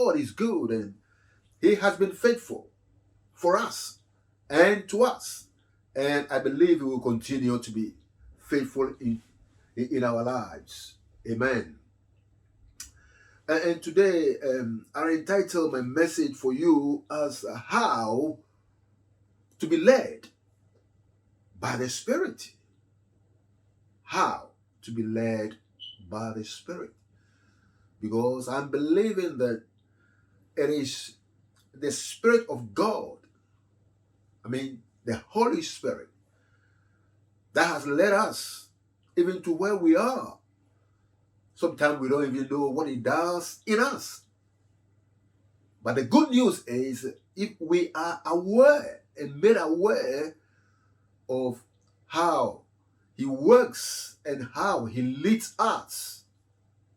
God is good, and He has been faithful for us and to us. And I believe He will continue to be faithful in our lives. Amen. And today, I entitle my message for you as how to be led by the Spirit. How to be led by the Spirit. Because I'm believing that it is the Spirit of God, the Holy Spirit, that has led us even to where we are. Sometimes we don't even know what He does in us. But the good news is, if we are aware and made aware of how He works and how He leads us,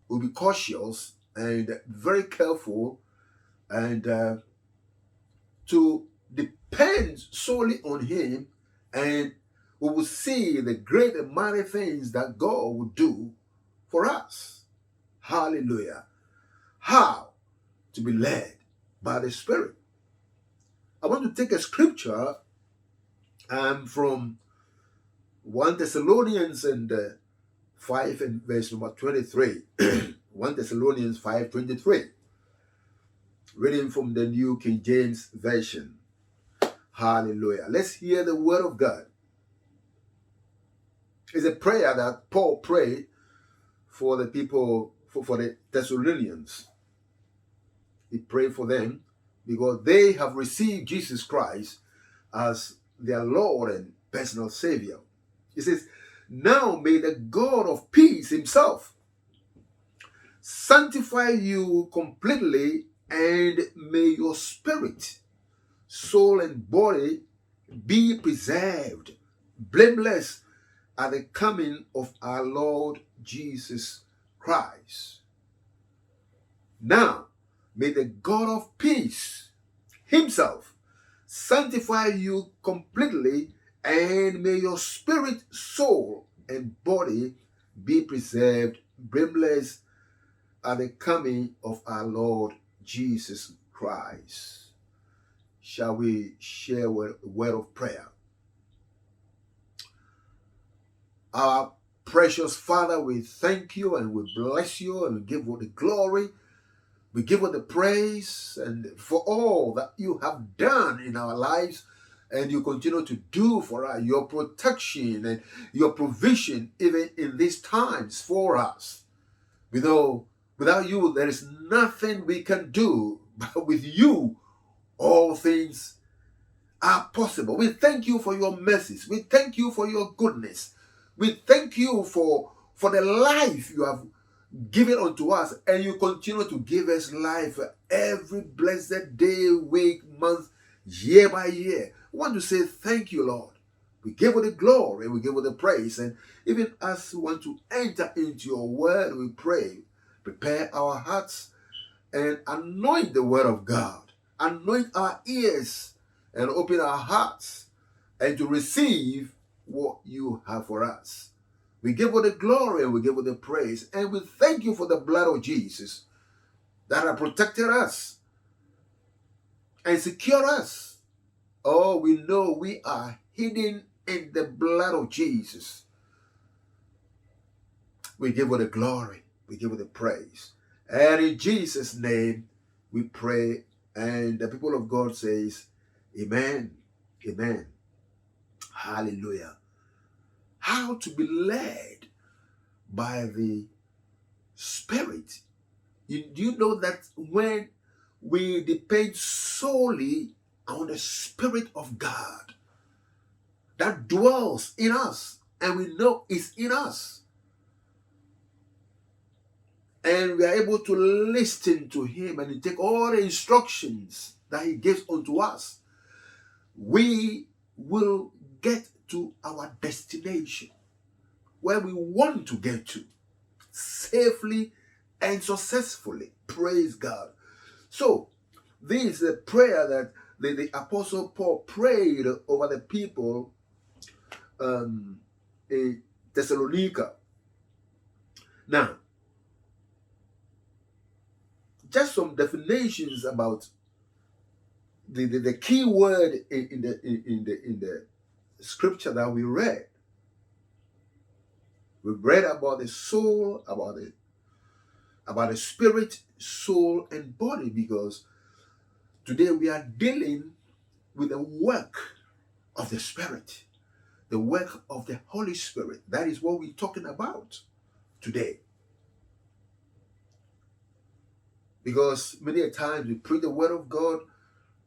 we'll be cautious and very careful and to depend solely on Him, and we will see the great and mighty things that God will do for us. Hallelujah. How to be led by the Spirit. I want to take a scripture from 1 Thessalonians 5 and verse number 23. 1 Thessalonians 5:23. Reading from the New King James Version. Hallelujah. Let's hear the word of God. It's a prayer that Paul prayed for the people, for the Thessalonians. He prayed for them because they have received Jesus Christ as their Lord and personal Savior. He says, now may the God of peace Himself sanctify you completely, and may your spirit, soul, and body be preserved, blameless at the coming of our Lord Jesus Christ. Now, may the God of peace Himself sanctify you completely, and may your spirit, soul, and body be preserved, blameless at the coming of our Lord Jesus Christ. Shall we share a word of prayer? Our precious Father, we thank you and we bless you and we give you the glory. We give you the praise and for all that you have done in our lives and you continue to do for us, your protection and your provision even in these times for us. We know without you there is nothing we can do, but with you all things are possible. We thank you for your mercies. We thank you for your goodness. We thank you for the life you have given unto us, and you continue to give us life every blessed day, week, month, year by year. We want to say thank you, Lord. We give you the glory, we give you the praise, and even as we want to enter into your word, we pray, prepare our hearts and anoint the word of God. Anoint our ears and open our hearts and to receive what you have for us. We give you the glory and we give you the praise, and we thank you for the blood of Jesus that has protected us and secured us. Oh, we know we are hidden in the blood of Jesus. We give you the glory. We give you the praise. And in Jesus' name we pray, and the people of God says, amen. Amen. Hallelujah. How to be led by the Spirit. Do you know that when we depend solely on the Spirit of God that dwells in us, and we know it's in us, and we are able to listen to Him and take all the instructions that He gives unto us, we will get to our destination, where we want to get to, safely and successfully. Praise God. So, this is a prayer that the Apostle Paul prayed over the people in Thessalonica. Now, just some definitions about the key word in the scripture that we read. We read about the soul, about the spirit, soul, and body, because today we are dealing with the work of the Spirit, the work of the Holy Spirit. That is what we're talking about today. Because many a times we preach the word of God,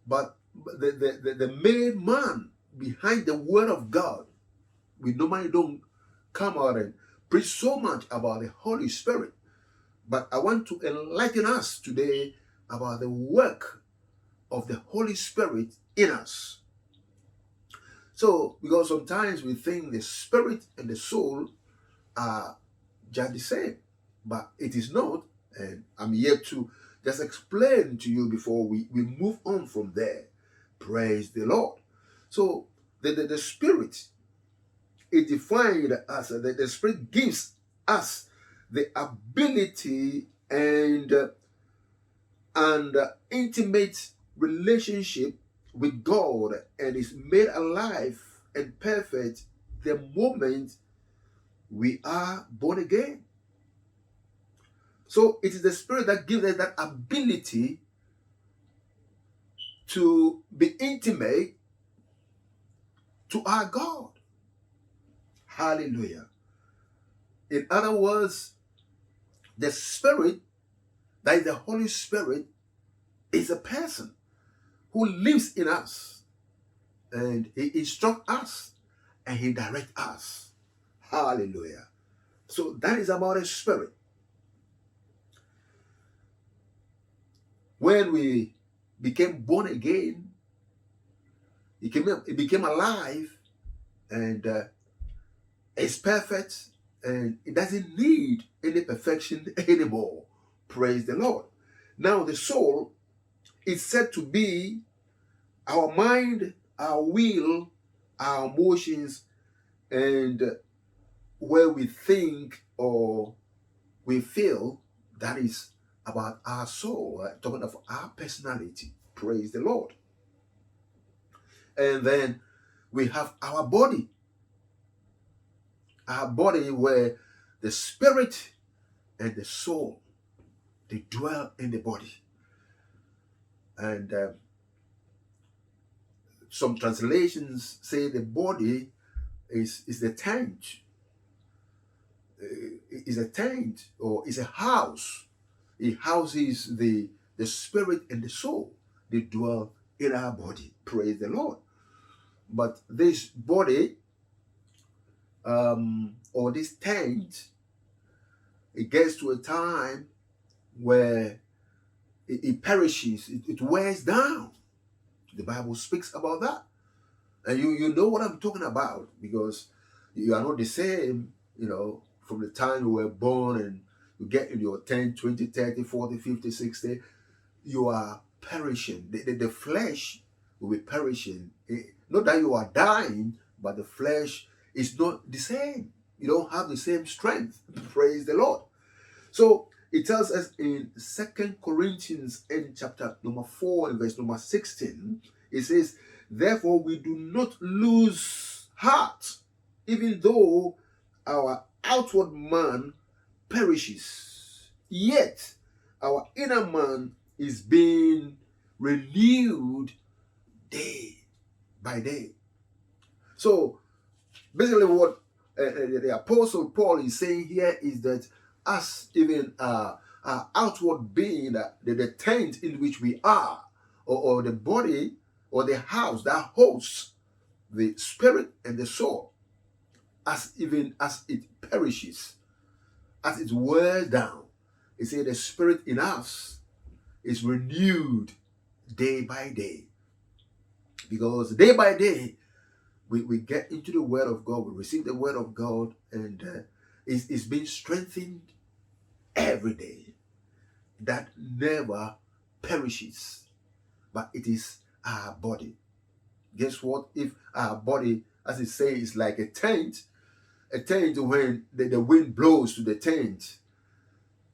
but the main man behind the word of God, we normally don't come out and preach so much about the Holy Spirit. But I want to enlighten us today about the work of the Holy Spirit in us. So, because sometimes we think the spirit and the soul are just the same, but it is not. And I'm here to just explain to you before we move on from there. Praise the Lord. So, the spirit is defined as the spirit gives us the ability and intimate relationship with God, and is made alive and perfect the moment we are born again. So it is the Spirit that gives us that ability to be intimate to our God. Hallelujah. In other words, the Spirit, that is the Holy Spirit, is a person who lives in us, and he instructs us and he directs us. Hallelujah. So that is about the Spirit. When we became born again, it became alive, and it's perfect, and it doesn't need any perfection anymore. Praise the Lord. Now the soul is said to be our mind, our will, our emotions, and where we think or we feel. That is about our soul, talking of our personality. Praise the Lord. And then we have our body where the spirit and the soul, they dwell in the body. And some translations say the body is the tent, is a tent, or is a house. It houses the spirit and the soul. They dwell in our body. Praise the Lord. But this body, or this tent, it gets to a time where it perishes, it wears down. The Bible speaks about that. And you know what I'm talking about, because you are not the same, from the time you were born and you get in your 10, 20, 30, 40, 50, 60, you are perishing. The flesh will be perishing. Not that you are dying, but the flesh is not the same. You don't have the same strength. Praise the Lord. So it tells us in 2 Corinthians in chapter number 4 and verse number 16, it says, "Therefore we do not lose heart, even though our outward man perishes, yet our inner man is being renewed day by day." So basically what the Apostle Paul is saying here is that us, even our outward being, the tent in which we are, or the body, or the house that hosts the spirit and the soul, as it perishes, as it wears down, it says the spirit in us is renewed day by day. Because day by day, we get into the word of God, we receive the word of God, and it's being strengthened every day. That never perishes, but it is our body. Guess what? If our body, as it says, is like a tent, when the wind blows to the tent,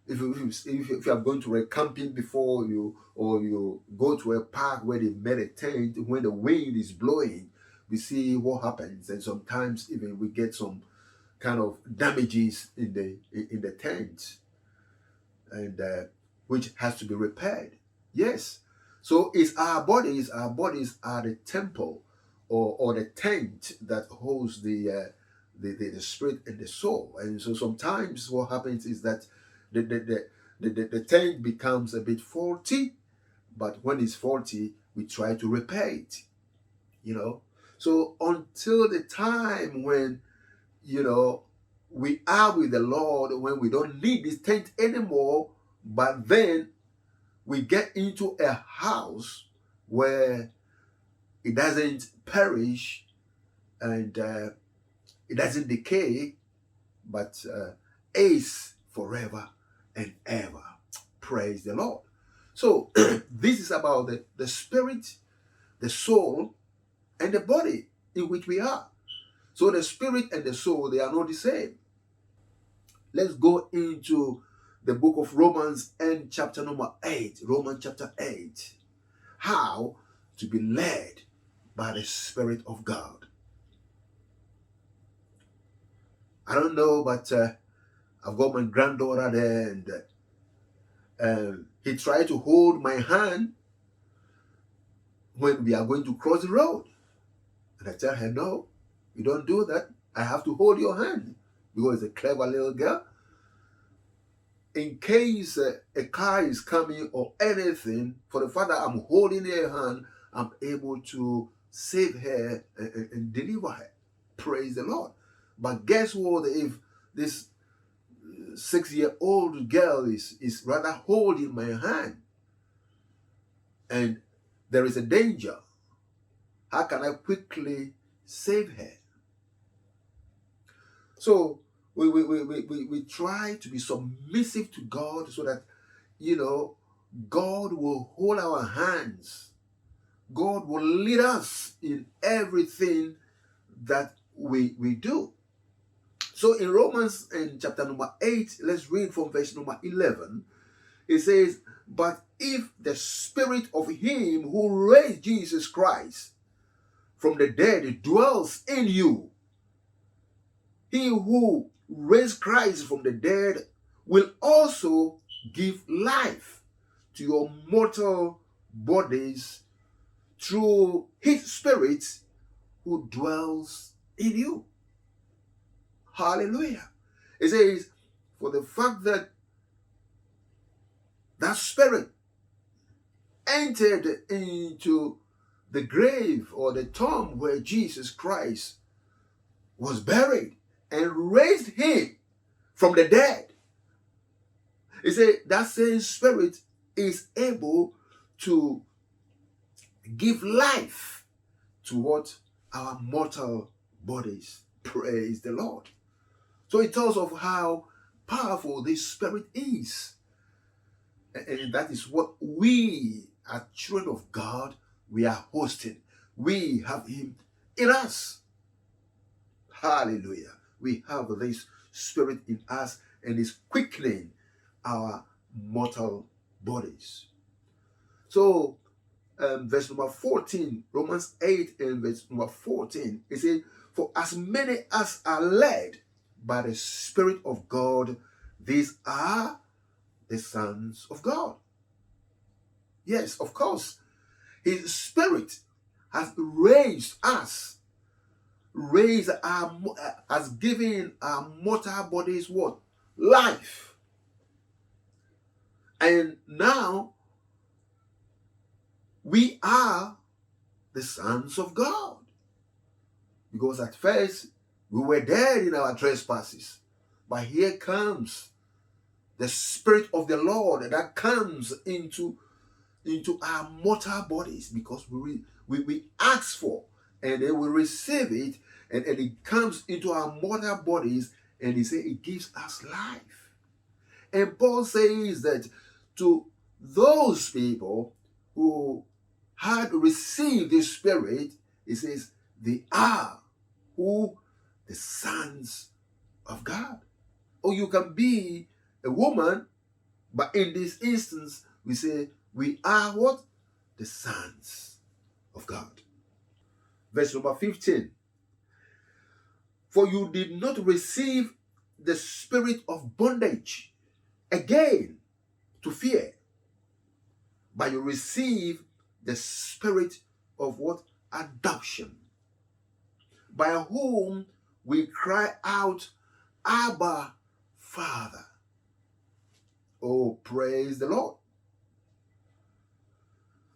If you are going to a camping before you, or you go to a park where they made a tent, when the wind is blowing, we see what happens, and sometimes even we get some kind of damages in the tent, and which has to be repaired. Yes, so it's our bodies. Our bodies are the temple, or the tent that holds the spirit and the soul. And so sometimes what happens is that the tent becomes a bit faulty, but when it's faulty, we try to repair it. So until the time when we are with the Lord, when we don't need this tent anymore, but then we get into a house where it doesn't perish, and it doesn't decay, but is forever and ever. Praise the Lord. So this is about the spirit, the soul, and the body in which we are. So the spirit and the soul, they are not the same. Let's go into the book of Romans and chapter number 8. Romans chapter 8. How to be led by the Spirit of God. I don't know, but I've got my granddaughter there, and he tried to hold my hand when we are going to cross the road. And I tell her, no, you don't do that. I have to hold your hand, because it's a clever little girl. In case a car is coming or anything, for the fact that I'm holding her hand, I'm able to save her and deliver her. Praise the Lord. But guess what? If this 6-year-old girl is rather holding my hand, and there is a danger, how can I quickly save her? So we try to be submissive to God, so that God will hold our hands. God will lead us in everything that we do. So in Romans in chapter number 8, let's read from verse number 11. It says, "But if the spirit of him who raised Jesus Christ from the dead dwells in you, he who raised Christ from the dead will also give life to your mortal bodies through his spirit who dwells in you." Hallelujah. It says, for the fact that that spirit entered into the grave, or the tomb where Jesus Christ was buried, and raised him from the dead. It said that same spirit is able to give life to what? Our mortal bodies. Praise the Lord. So it tells of how powerful this spirit is. And that is what we, as children of God, we are hosting. We have him in us. Hallelujah. We have this spirit in us, and is quickening our mortal bodies. So verse number 14, Romans 8 and verse number 14, it says, "For as many as are led by the Spirit of God, these are the sons of God." Yes, of course. His Spirit has raised us, has given our mortal bodies what? Life. And now we are the sons of God. Because at first we were dead in our trespasses. But here comes the Spirit of the Lord that comes into our mortal bodies, because we ask for, and then we receive it, and it comes into our mortal bodies, and he says it gives us life. And Paul says that to those people who had received the Spirit, he says they are who? The sons of God. Or you can be a woman But in this instance, we say we are what? The sons of God. Verse number 15. For you did not receive the spirit of bondage again to fear, but you receive the spirit of what? Adoption, by whom we cry out, Abba, Father. Oh, praise the Lord.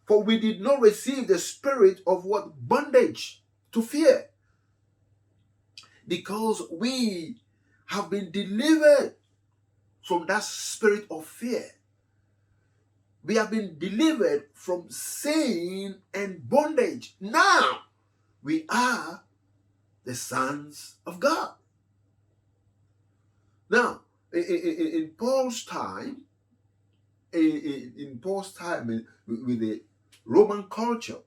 For we did not receive the spirit of what? Bondage to fear, because we have been delivered from that spirit of fear. We have been delivered from sin and bondage. Now we are the sons of God. Now, in Paul's time, with the Roman culture,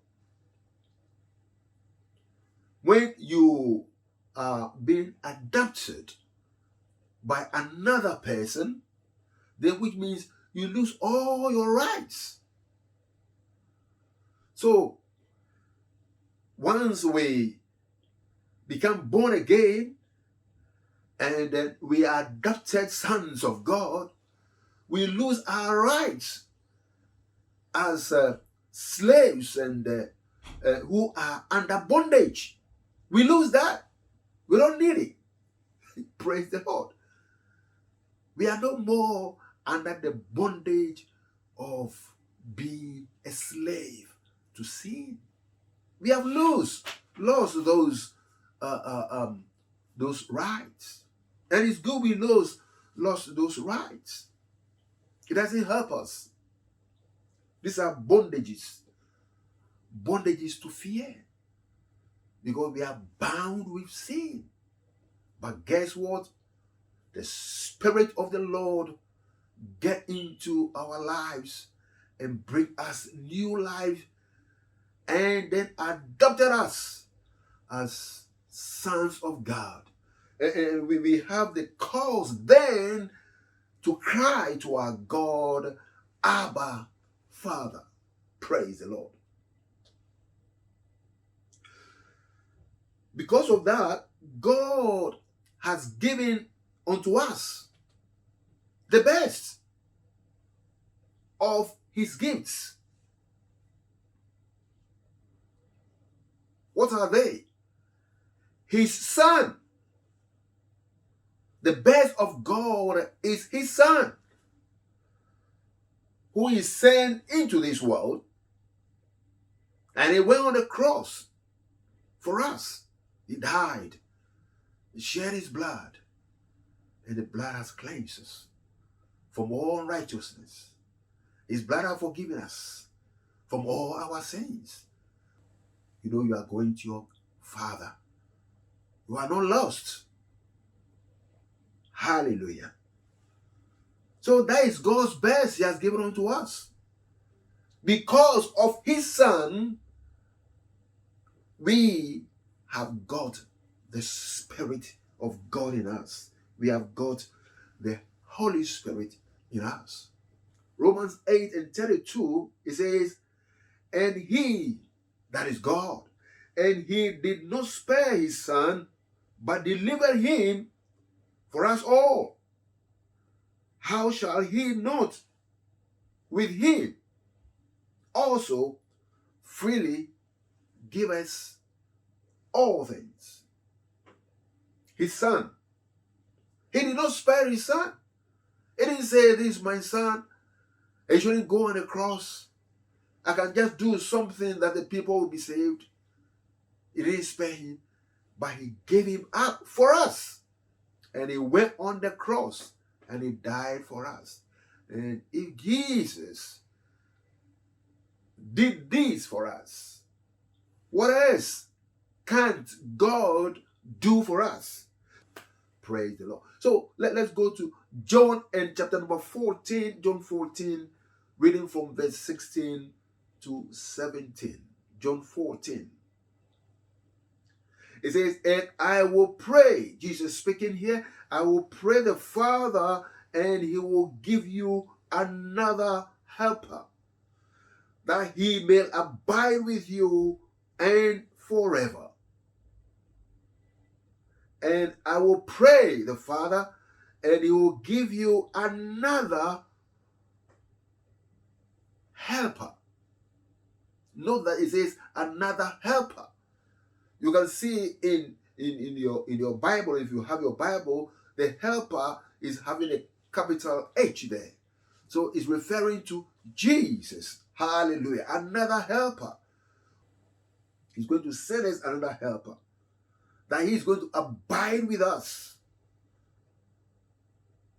when you are being adopted by another person, then which means you lose all your rights. So once we become born again and then we are adopted sons of God, we lose our rights as slaves and who are under bondage. We lose that. We don't need it. Praise the Lord. We are no more under the bondage of being a slave to sin. We have lost those rights, and it's good we lost those rights. It doesn't help us. These are bondages to fear, because we are bound with sin. But guess what? The Spirit of the Lord get into our lives and bring us new life, and then adopted us as sons of God. And we have the cause then to cry to our God, Abba, Father. Praise the Lord. Because of that, God has given unto us the best of his gifts. What are they? His Son. The best of God is his Son, who is sent into this world, and he went on the cross for us. He died. He shed his blood, and the blood has cleansed us from all unrighteousness. His blood has forgiven us from all our sins. You know, you are going to your Father. You are not lost. Hallelujah. So that is God's best he has given unto us. Because of his Son, we have got the Spirit of God in us. We have got the Holy Spirit in us. Romans 8:32, it says, and he, that is God, and he did not spare his Son, but delivered him for us all. How shall he not with him also freely give us all things? His Son. He did not spare his Son. He didn't say, this is my Son. He shouldn't go on the cross. I can just do something that the people will be saved. He didn't spare him, but he gave him up for us. And he went on the cross and he died for us. And if Jesus did this for us, what else can't God do for us? Praise the Lord. So let's go to John and chapter number 14, John 14, reading from verse 16 to 17. John 14. It says, and I will pray, Jesus speaking here, I will pray the Father, and he will give you another helper, that he may abide with you and forever. And I will pray the Father, and he will give you another helper. Note that it says another helper. You can see in your Bible, if you have your Bible, the helper is having a capital H there. So it's referring to Jesus. Hallelujah. Another helper. He's going to send us another helper, that he's going to abide with us.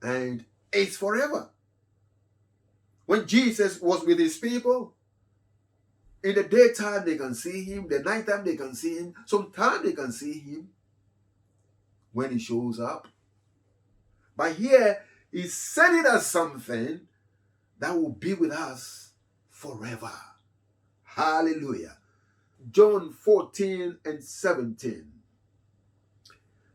And it's forever. When Jesus was with his people, in the daytime they can see him, the nighttime they can see him, sometimes they can see him when he shows up. But here, he's sending us something that will be with us forever. Hallelujah. John 14:17.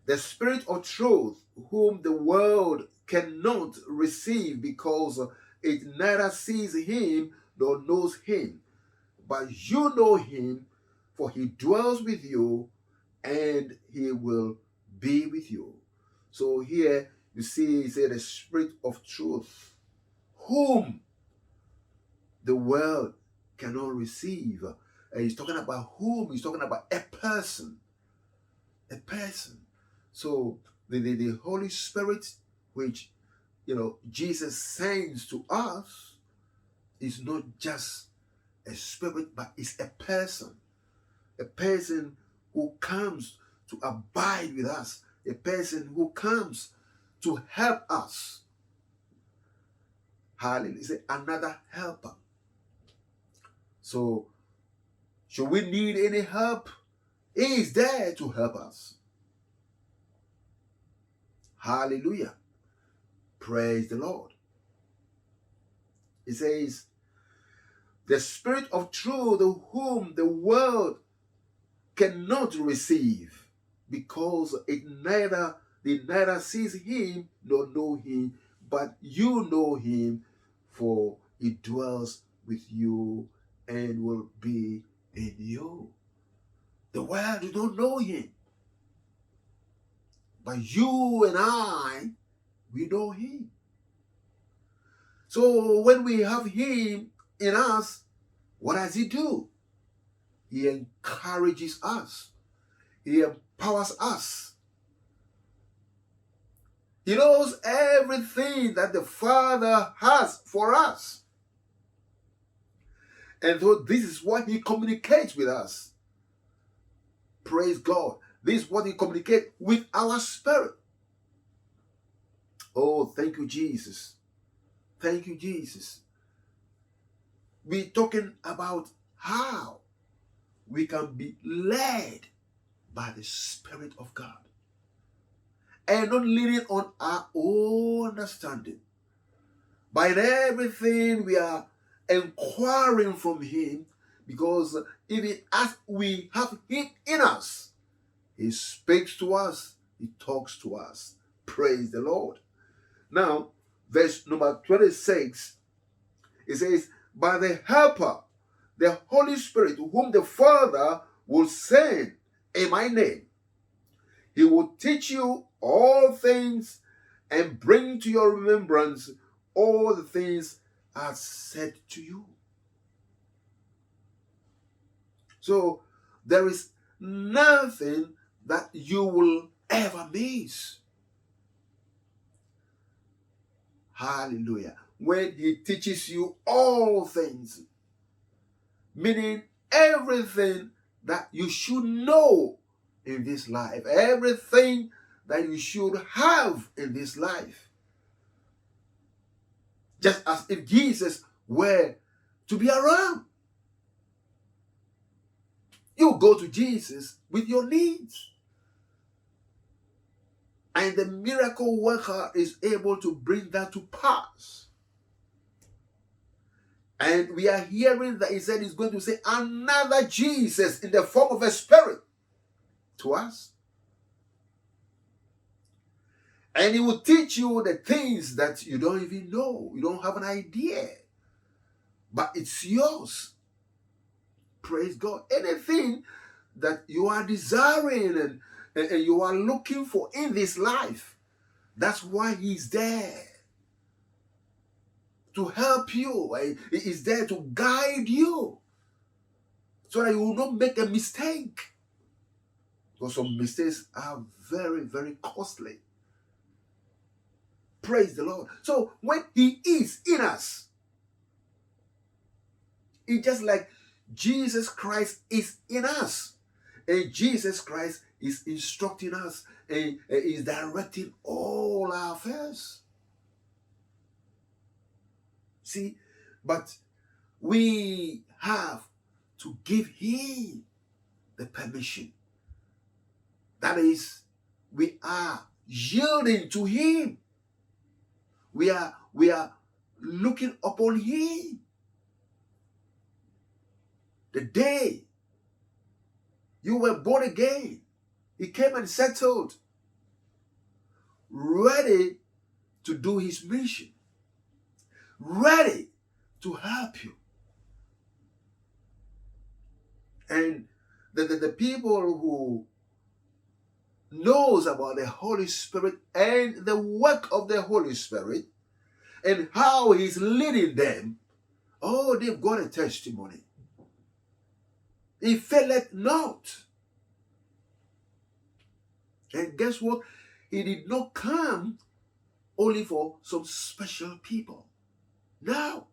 The Spirit of truth, whom the world cannot receive, because it neither sees him nor knows him. But you know him, for he dwells with you, and he will be with you. So here you see, he said, the Spirit of truth, whom the world cannot receive. And he's talking about whom? He's talking about a person. A person. So the Holy Spirit, which Jesus sends to us, is not just a spirit, but it's a person. A person who comes to abide with us. A person who comes to help us. Hallelujah. It's another helper. So, should we need any help, he is there to help us. Hallelujah. Praise the Lord. It says, the Spirit of truth, whom the world cannot receive, because it neither sees him nor know him, but you know him, for he dwells with you and will be in you. The world do not know him, but you and I, we know him. So when we have him in us, what does he do? He encourages us. He empowers us. He knows everything that the Father has for us. And so this is what he communicates with us. Praise God. This is what he communicates with our spirit. Oh, thank you, Jesus. Thank you, Jesus. We're talking about how we can be led by the Spirit of God, and not leaning on our own understanding. By everything we are inquiring from him, because even as we have him in us, he speaks to us, he talks to us. Praise the Lord. Now, verse number 26, it says, by the helper, the Holy Spirit, whom the Father will send in my name, he will teach you all things and bring to your remembrance all the things I have said to you. So there is nothing that you will ever miss. Hallelujah. When he teaches you all things, meaning everything that you should know in this life, everything that you should have in this life. Just as if Jesus were to be around. You go to Jesus with your needs, and the miracle worker is able to bring that to pass. And we are hearing that he said he's going to say another Jesus in the form of a spirit to us. And he will teach you the things that you don't even know. You don't have an idea. But it's yours. Praise God. Anything that you are desiring and you are looking for in this life, that's why he's there. To help you. He is there to guide you. So that you will not make a mistake. Because some mistakes are very, very costly. Praise the Lord. So when he is in us, it's just like Jesus Christ is in us. And Jesus Christ is instructing us and is directing all our affairs. See, but we have to give him the permission. That is, we are yielding to him. We are looking upon him. The day you were born again, he came and settled, ready to do his mission, ready to help you. And the people who knows about the Holy Spirit and the work of the Holy Spirit and how he's leading them, oh, they've got a testimony. He faileth not. And guess what? He did not come only for some special people. No.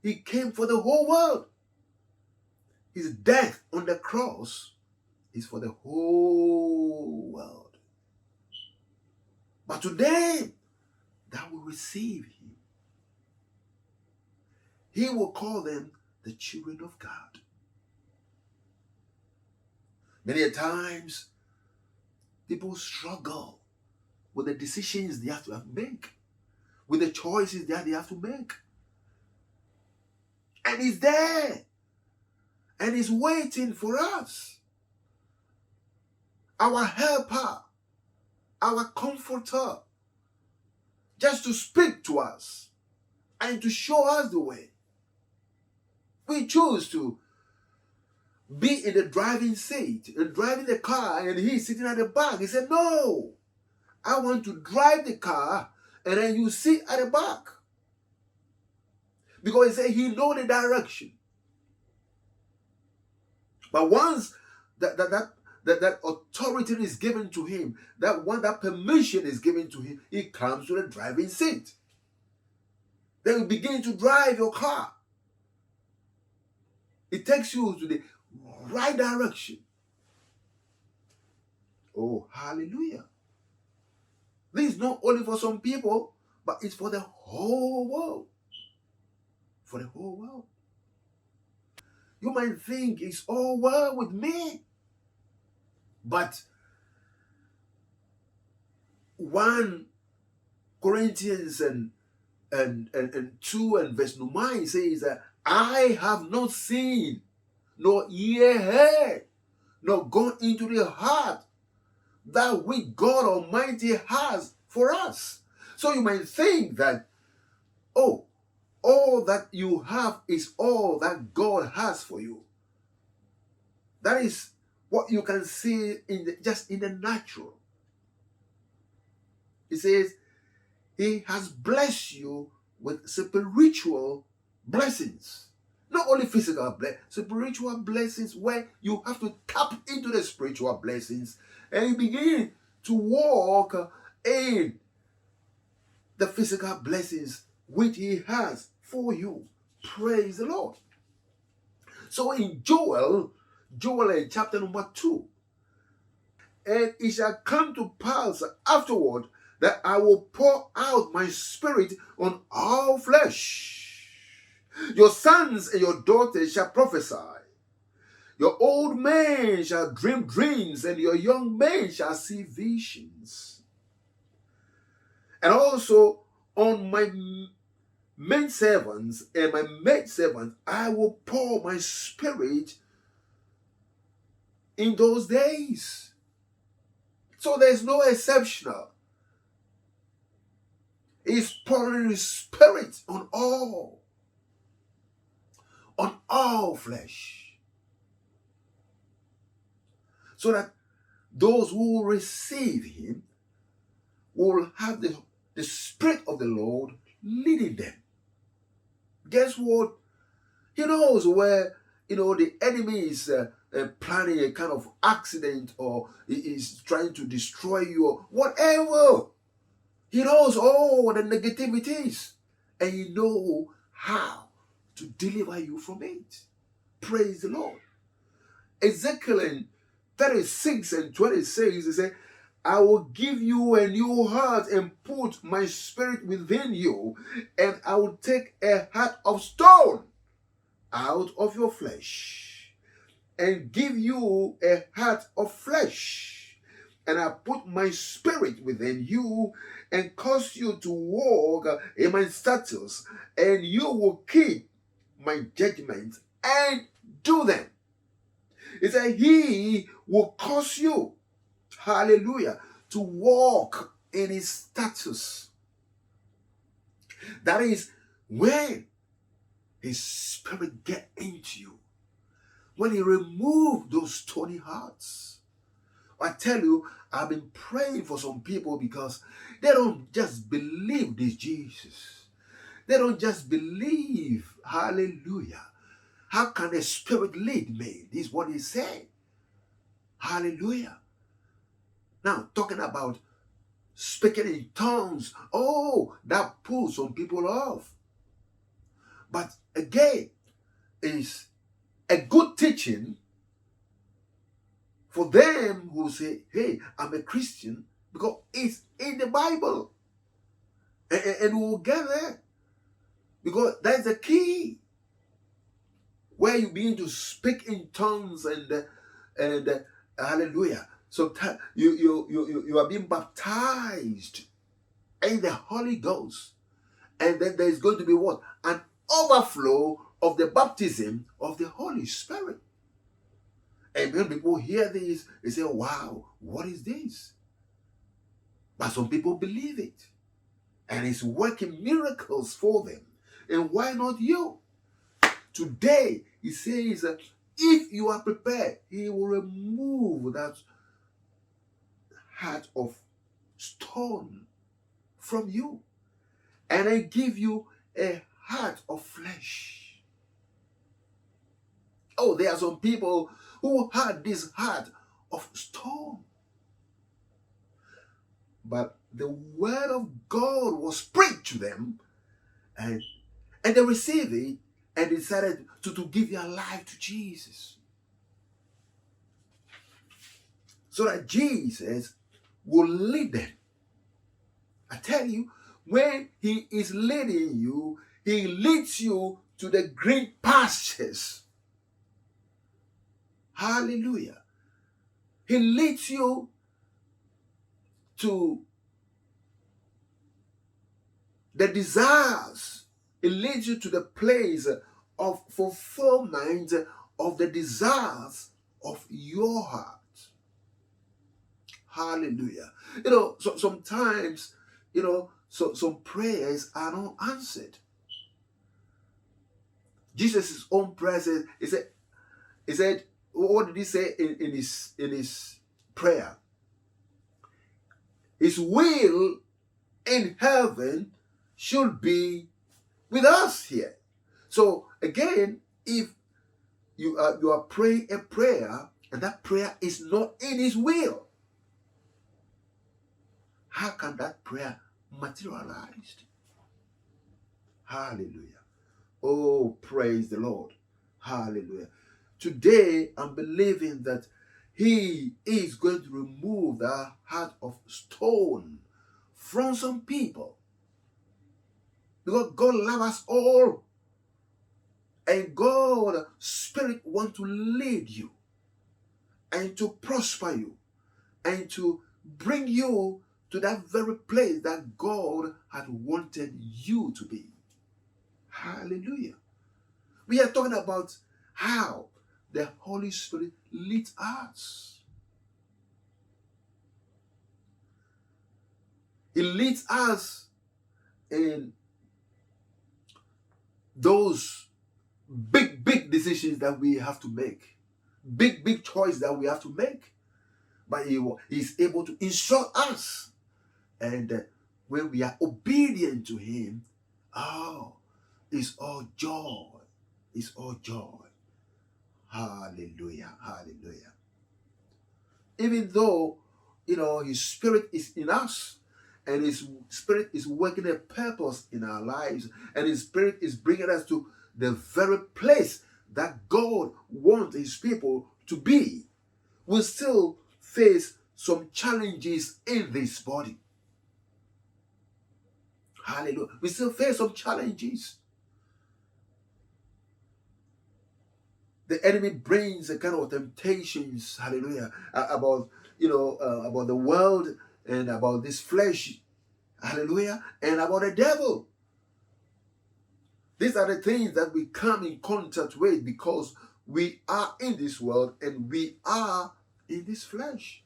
He came for the whole world. His death on the cross is for the whole world. But today, that will receive him, he will call them the children of God. Many a times, people struggle with the decisions they have to make, with the choices that they have to make. And he's there. And he's waiting for us. Our helper, our comforter, just to speak to us and to show us the way. We choose to be in the driving seat and driving the car, and he's sitting at the back. He said, no, I want to drive the car and then you sit at the back. Because he said he knows the direction. But once that authority is given to him, that permission is given to him, he comes to the driving seat. Then you begin to drive your car. It takes you to the right direction. Oh, hallelujah. This is not only for some people, but it's for the whole world. For the whole world. You might think it's all well with me. But 1 Corinthians and 2 and verse 9 says that I have not seen, nor ear heard, nor gone into the heart that which God Almighty has for us. So you might think that, oh, all that you have is all that God has for you. That is what you can see just in the natural. He says, he has blessed you with spiritual blessings. Not only physical blessings, spiritual blessings where you have to tap into the spiritual blessings and you begin to walk in the physical blessings which he has for you. Praise the Lord. So in Joel in chapter number 2, and it shall come to pass afterward that I will pour out my spirit on all flesh. Your sons and your daughters shall prophesy. Your old men shall dream dreams, and your young men shall see visions. And also on my men servants and my maid servants, I will pour my spirit in those days. So there's no exceptional. He's pouring His Spirit on all flesh, so that those who receive Him will have the Spirit of the Lord leading them. Guess what? He knows where, the enemy is planning a kind of accident, or is trying to destroy you, or whatever. He knows all the negativities, and He knows how to deliver you from it. Praise the Lord. Ezekiel 36:26, He said, I will give you a new heart and put my Spirit within you, and I will take a heart of stone out of your flesh and give you a heart of flesh. And I put my Spirit within you and cause you to walk in my statutes, and you will keep my judgments and do them. It said He will cause you, hallelujah, to walk in His statutes. That is when His Spirit get into you. When He remove those stony hearts. I tell you, I've been praying for some people because they don't just believe this Jesus. They don't just believe, hallelujah. How can the Spirit lead me? This is what He said. Hallelujah. Now, talking about speaking in tongues, that pulls some people off. But again, it's a good teaching for them who say, hey, I'm a Christian, because it's in the Bible. And we'll get there. Because that's the key. Where you begin to speak in tongues and hallelujah. So you are being baptized in the Holy Ghost. And then there's going to be what? An overflow of the baptism of the Holy Spirit. And when people hear this, they say, wow, what is this? But some people believe it. And it's working miracles for them. And why not you? Today, He says, if you are prepared, He will remove that heart of stone from you, and I give you a heart of flesh. Oh, there are some people who had this heart of stone, but the word of God was preached to them, and they received it and decided to give their life to Jesus, so that Jesus will lead them. I tell you, when He is leading you, He leads you to the green pastures. Hallelujah. He leads you to the desires. He leads you to the place of fulfillment of the desires of your heart. Hallelujah. So sometimes, so some prayers are not answered. Jesus' own prayer says, he said, what did He say in his prayer? His will in heaven should be with us here. So again, if you are praying a prayer and that prayer is not in His will, how can that prayer materialize? Hallelujah. Oh, praise the Lord. Hallelujah. Today, I'm believing that He is going to remove the heart of stone from some people. Because God loves us all. And God's Spirit wants to lead you and to prosper you and to bring you to that very place that God had wanted you to be. Hallelujah. We are talking about how the Holy Spirit leads us. He leads us in those big decisions that we have to make, big choice that we have to make. But he is able to instruct us. And when we are obedient to him, oh, it's all joy. It's all joy. Hallelujah. Hallelujah. Even though, his spirit is in us, and his spirit is working a purpose in our lives, and his spirit is bringing us to the very place that God wants his people to be, we still face some challenges in this body. Hallelujah. We still face some challenges. The enemy brings a kind of temptations, hallelujah, about the world and about this flesh, hallelujah, and about the devil. These are the things that we come in contact with because we are in this world and we are in this flesh.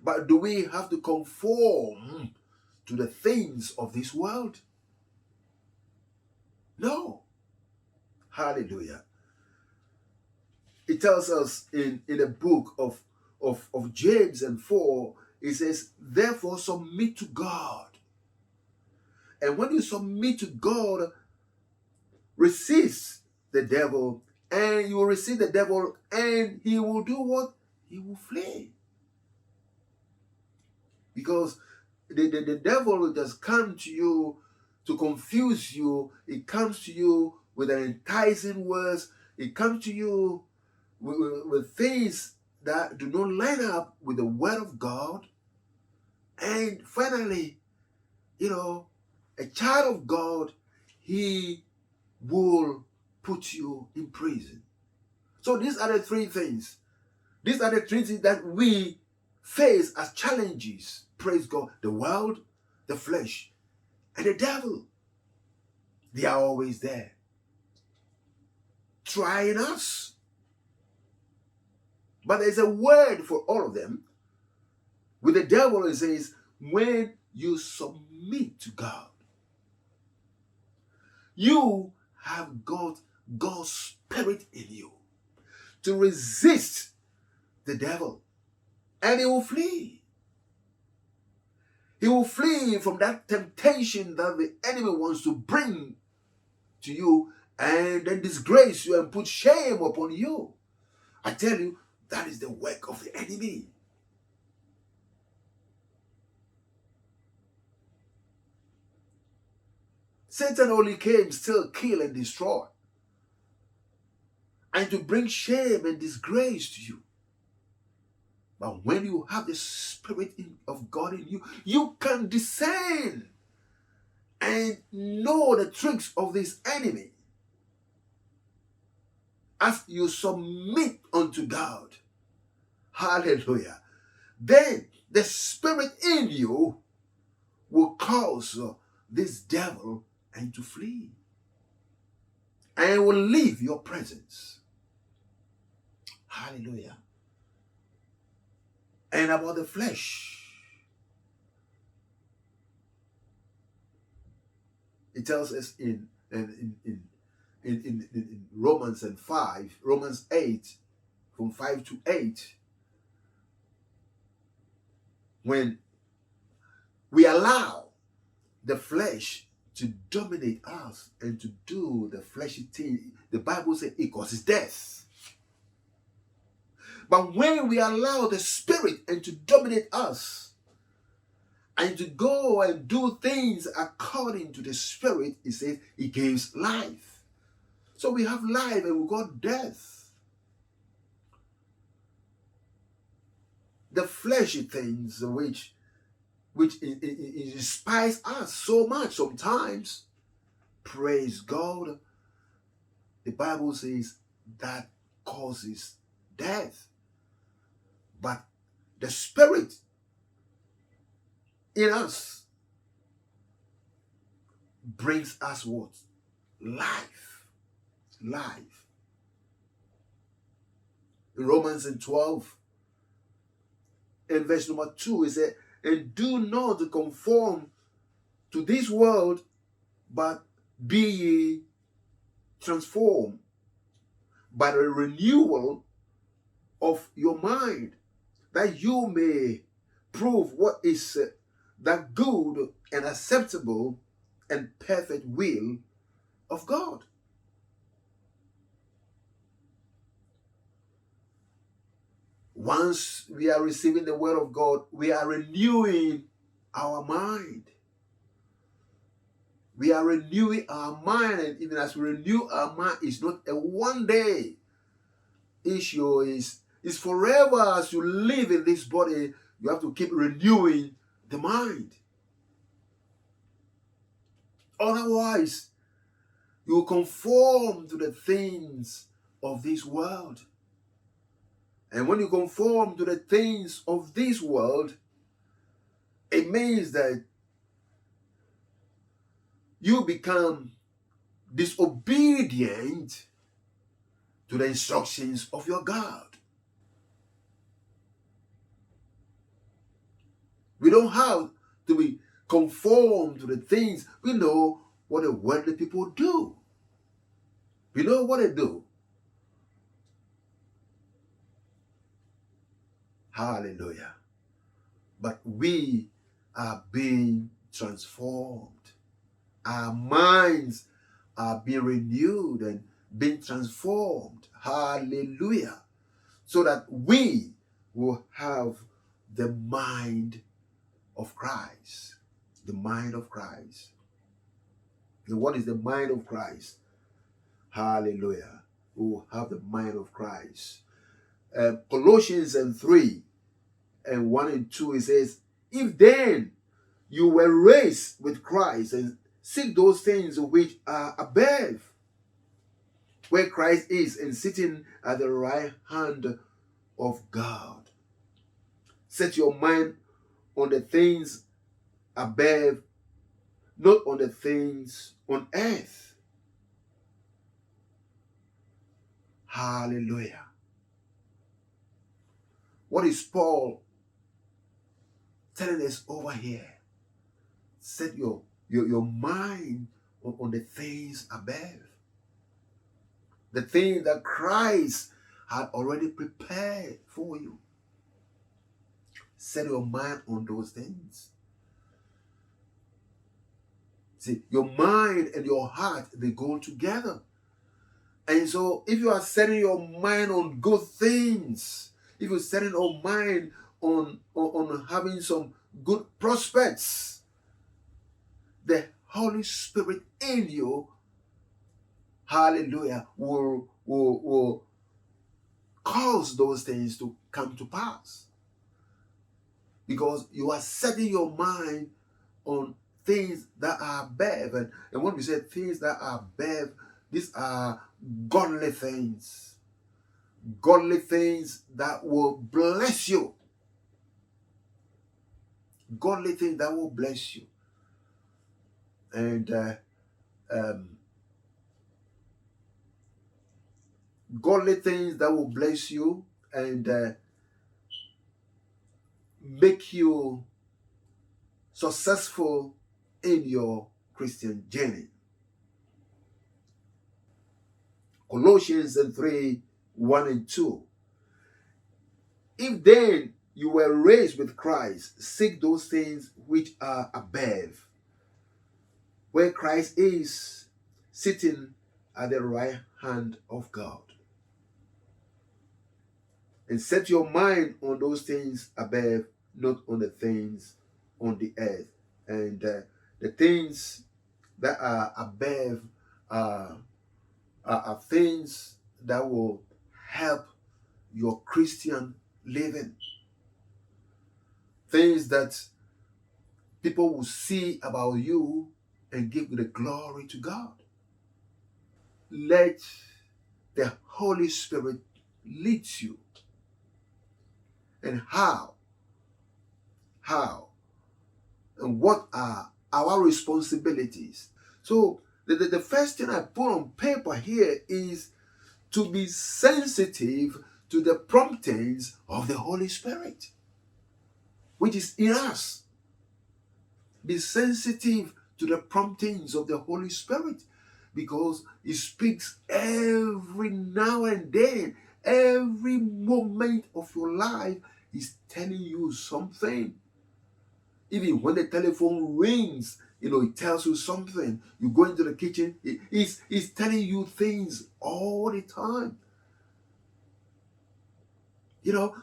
But do we have to conform to the things of this world? No. Hallelujah. It tells us in the book of James and 4, it says, therefore submit to God. And when you submit to God, resist the devil, and you will resist the devil, and he will do what? He will flee. Because the devil will just come to you to confuse you. It comes to you with an enticing words. It comes to you with things that do not line up with the word of God. And finally, a child of God, he will put you in prison. So these are the three things. These are the three things that we face as challenges. Praise God. The world, the flesh, and the devil. They are always there, trying us. But there's a word for all of them. With the devil, it says, when you submit to God, you have got God's spirit in you to resist the devil, and he will flee. He will flee from that temptation that the enemy wants to bring to you and then disgrace you and put shame upon you. I tell you, that is the work of the enemy. Satan only came, still kill and destroy, and to bring shame and disgrace to you. But when you have the Spirit of God in you, you can discern and know the tricks of this enemy as you submit unto God. Hallelujah. Then the Spirit in you will cause this devil and to flee, and will leave your presence. Hallelujah. And about the flesh, it tells us in Romans 8, from 5 to 8, when we allow the flesh to dominate us and to do the fleshy thing, the Bible says it causes death. But when we allow the Spirit and to dominate us and to go and do things according to the Spirit, it says it gives life. So we have life and we got death. The fleshy things which inspires us so much sometimes, praise God, the Bible says that causes death. But the Spirit in us brings us what? Life. Life. In Romans 12, in verse number 2, it says, and do not conform to this world, but be ye transformed by the renewal of your mind, that you may prove what is that good and acceptable and perfect will of God. Once we are receiving the word of God, we are renewing our mind. We are renewing our mind, and even as we renew our mind, it's not a one-day issue. It's forever. As you live in this body, you have to keep renewing the mind. Otherwise, you will conform to the things of this world. And when you conform to the things of this world, it means that you become disobedient to the instructions of your God. We don't have to be conformed to the things. We know what the worldly people do. We know what they do. Hallelujah. But we are being transformed. Our minds are being renewed and being transformed. Hallelujah. So that we will have the mind of Christ. The mind of Christ. And what is the mind of Christ? Hallelujah. We will have the mind of Christ. Colossians 3 and 1 and 2, it says, if then you were raised with Christ, and seek those things which are above, where Christ is, and sitting at the right hand of God. Set your mind on the things above, not on the things on earth. Hallelujah. What is Paul telling us over here? Set your mind on the things above. The things that Christ had already prepared for you. Set your mind on those things. See, your mind and your heart, they go together. And so if you are setting your mind on good things, if you're setting your mind on having some good prospects, the Holy Spirit in you, hallelujah, will cause those things to come to pass. Because you are setting your mind on things that are above. And when we say things that are above, these are godly things. Godly things that will bless you. Godly things that will bless you. And godly things that will bless you and make you successful in your Christian journey. Colossians 3, 1 and 2. If then you were raised with Christ, seek those things which are above, where Christ is, sitting at the right hand of God. And set your mind on those things above, not on the things on the earth. And the things that are above are things that will help your Christian living. Things that people will see about you and give the glory to God. Let the Holy Spirit lead you. And how? And what are our responsibilities? So the first thing I put on paper here is to be sensitive to the promptings of the Holy Spirit, which is in us. Be sensitive to the promptings of the Holy Spirit, because He speaks every now and then, every moment of your life. He's telling you something. Even when the telephone rings, it tells you something. You go into the kitchen, he's telling you things all the time.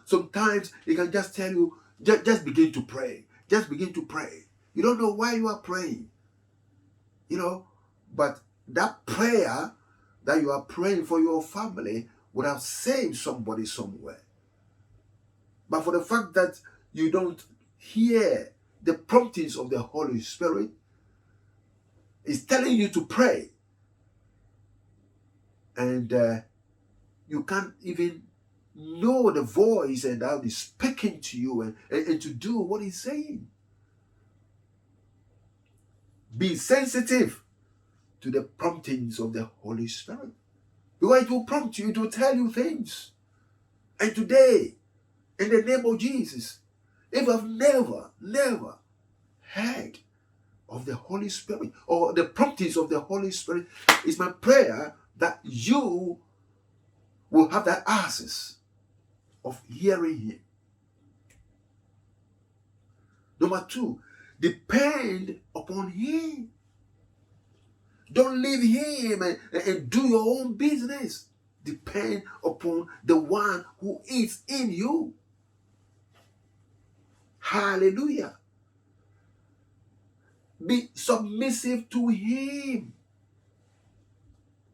Sometimes he can just tell you, just begin to pray. Just begin to pray. You don't know why you are praying. But that prayer that you are praying for your family would have saved somebody somewhere. But for the fact that you don't hear the promptings of the Holy Spirit, is telling you to pray, and you can't even know the voice and how He's speaking to you and to do what He's saying. Be sensitive to the promptings of the Holy Spirit, because it will prompt you, it will tell you things. And today, in the name of Jesus, if you have never heard of the Holy Spirit or the promptings of the Holy Spirit, it's my prayer that you will have that access of hearing Him. Number 2, depend upon Him. Don't leave Him and do your own business. Depend upon the one who is in you. Hallelujah. Be submissive to Him.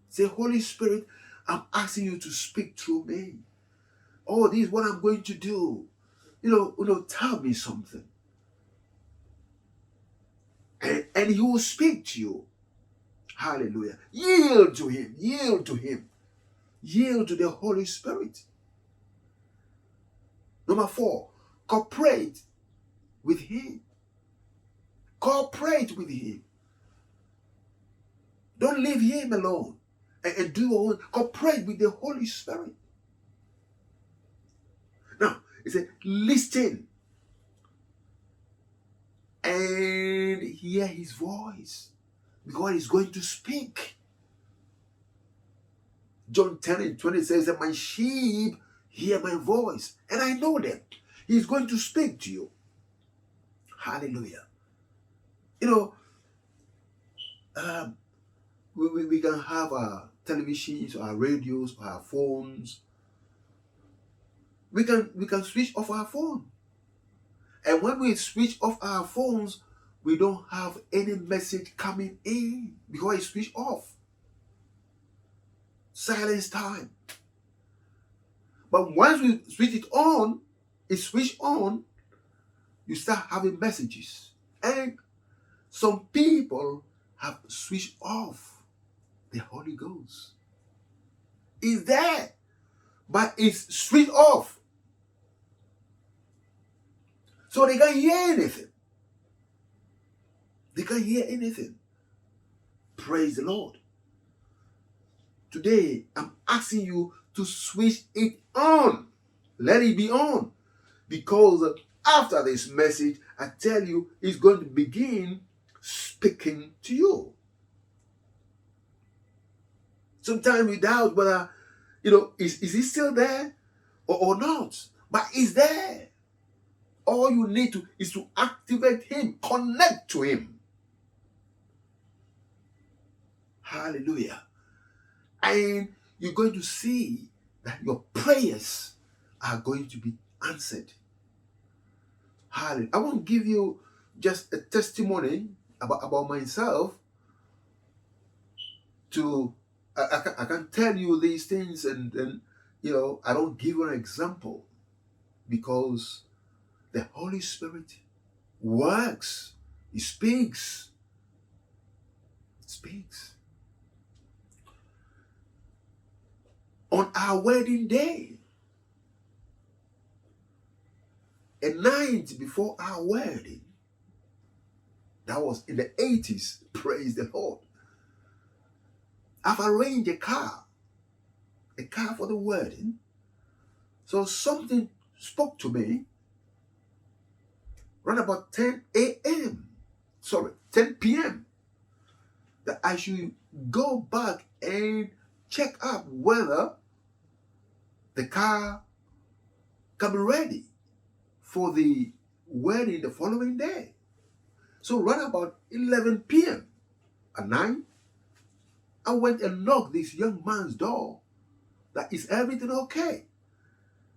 Say, Holy Spirit, I'm asking you to speak through me. Oh, this is what I'm going to do. Tell me something. And He will speak to you. Hallelujah. Yield to Him. Yield to Him. Yield to the Holy Spirit. Number 4, cooperate with Him. Cooperate with Him. Don't leave Him alone and do your own. Cooperate with the Holy Spirit. Now, it said, listen and hear His voice, because He's going to speak. John 10:20 says that my sheep hear my voice, and I know them. He's going to speak to you. Hallelujah. We can have our televisions, our radios, our phones. We can switch off our phone. And when we switch off our phones, we don't have any message coming in because it's switched off. Silence time. But once we switch it on, it's switched on, you start having messages. And some people have switched off the Holy Ghost. It's there, but it's switched off. So they can't hear anything. They can't hear anything. Praise the Lord. Today, I'm asking you to switch it on. Let it be on. Because after this message, I tell you, it's going to begin speaking to you. Sometimes we doubt whether, is he still there or not? But he's there. All you need to is to activate him, connect to him. Hallelujah. And you're going to see that your prayers are going to be answered. Hallelujah. I won't give you just a testimony about myself. I can tell you these things and I don't give you an example, because the Holy Spirit works. He speaks. Speaks. On our wedding day, a night before our wedding, that was in the 80s, praise the Lord, I've arranged a car for the wedding. So something spoke to me around about 10 p.m. that I should go back and check up whether the car can be ready for the wedding the following day. So around about 11 p.m. at night, I went and knocked this young man's door. That is everything okay?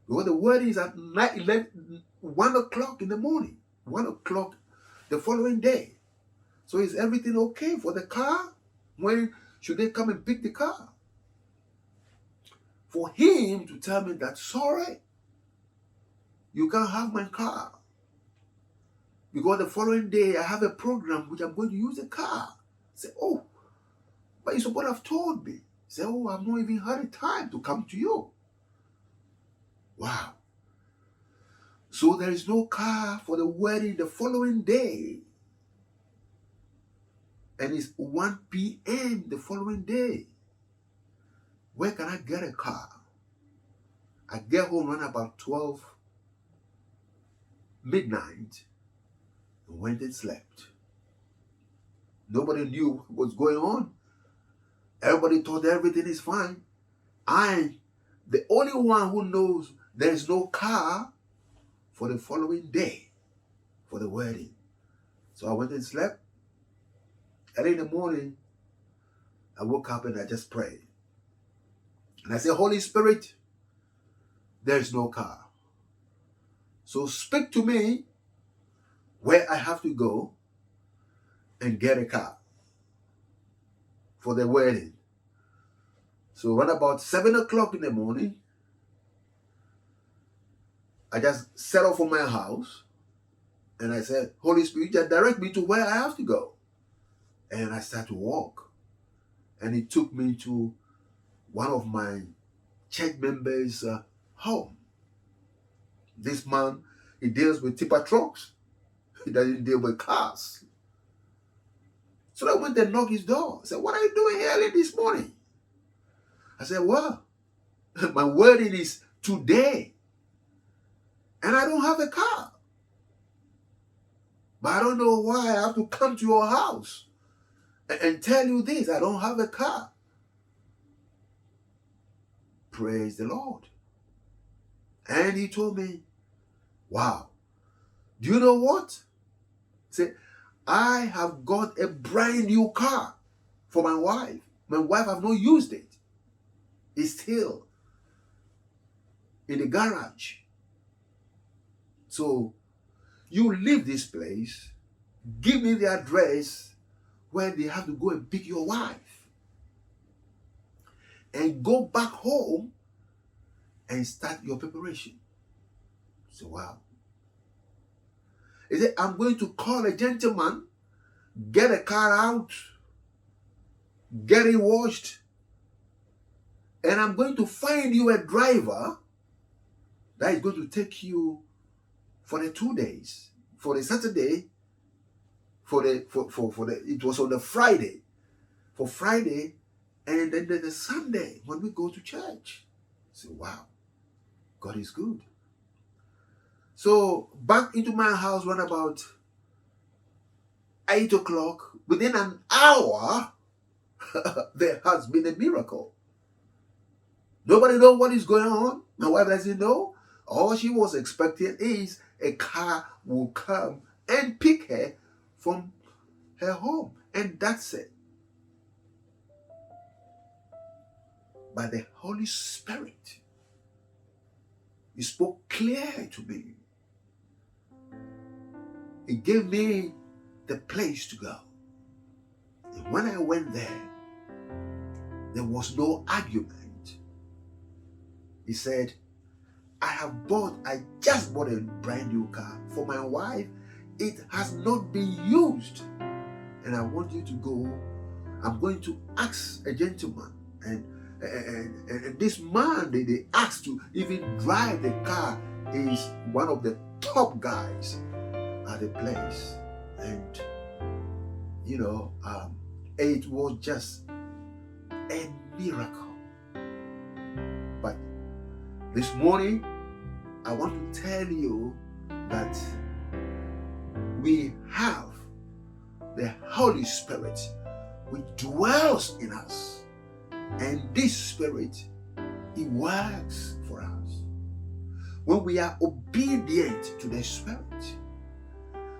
Because the wedding is at 1 o'clock in the morning, 1 o'clock the following day. So is everything okay for the car? When should they come and pick the car? For him to tell me that, sorry, you can't have my car. Because the following day I have a program which I'm going to use the car. I say, oh, but you supposed to have told me. Say, oh, I've not even had a time to come to you. Wow. So there is no car for the wedding the following day. And it's 1 p.m. the following day. Where can I get a car? I get home around about 12 midnight and went and slept. Nobody knew what was going on. Everybody thought everything is fine. I'm the only one who knows there is no car for the following day for the wedding. So I went and slept. Early in the morning, I woke up and I just prayed. And I said, Holy Spirit, there is no car. So speak to me where I have to go and get a car for the wedding. So around about 7 o'clock in the morning, I just set off from my house and I said, Holy Spirit, just direct me to where I have to go. And I started to walk. And it took me to one of my church members' home. This man, he deals with tipper trucks. He doesn't deal with cars. So I went and knocked his door. I said, what are you doing here early this morning? I said, well, my wedding is today. And I don't have a car. But I don't know why I have to come to your house and tell you this. I don't have a car. Praise the Lord. And he told me, wow, do you know what? He said, I have got a brand new car for my wife. My wife have not used it. It's still in the garage. So you leave this place, give me the address where they have to go and pick your wife, and go back home and start your preparation. So wow. He said, I'm going to call a gentleman, get a car out, get it washed, and I'm going to find you a driver that is going to take you for the 2 days, for the Saturday, it was on the Friday, for Friday, and then the Sunday when we go to church. So wow, God is good. So back into my house when about 8 o'clock, within an hour, there has been a miracle. Nobody knows what is going on. My wife doesn't know. All she was expecting is a car will come and pick her from her home. And that's it. By the Holy Spirit, He spoke clear to me. He gave me the place to go. And when I went there was no argument. He said, I just bought a brand new car for my wife. It has not been used. And I want you to go. I'm going to ask a gentleman. And this man they asked to even drive the car is one of the top guys at the place. And, it was just a miracle. But this morning, I want to tell you that we have the Holy Spirit which dwells in us. And this Spirit, it works for us. When we are obedient to the Spirit,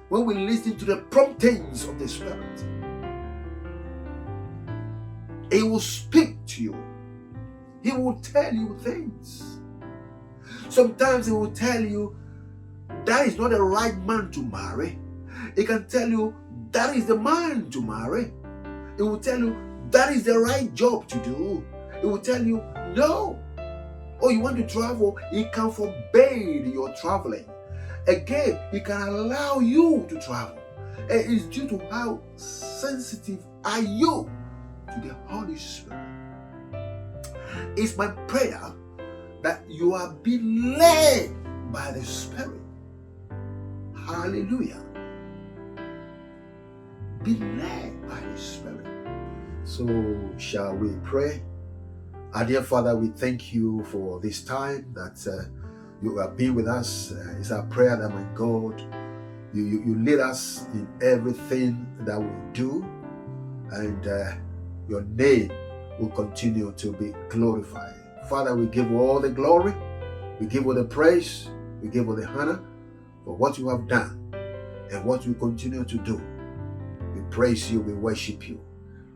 when we listen to the promptings of the Spirit, He will speak to you. He will tell you things. Sometimes He will tell you that is not the right man to marry. He can tell you that is the man to marry. He will tell you that is the right job to do. He will tell you no. Oh, you want to travel? He can forbid your traveling. Again, He can allow you to travel. And it's due to how sensitive are you to the Holy Spirit. It's my prayer that you are being led by the Spirit. Hallelujah. Be led by the Spirit. So shall we pray? Our dear Father, we thank you for this time that you have been with us. It's our prayer that, my God, you lead us in everything that we do, and your name will continue to be glorified. Father, we give you all the glory, we give you the praise, we give you the honor for what you have done and what you continue to do. We praise you, we worship you,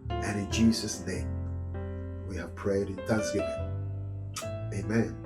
and in Jesus' name we have prayed in thanksgiving. Amen.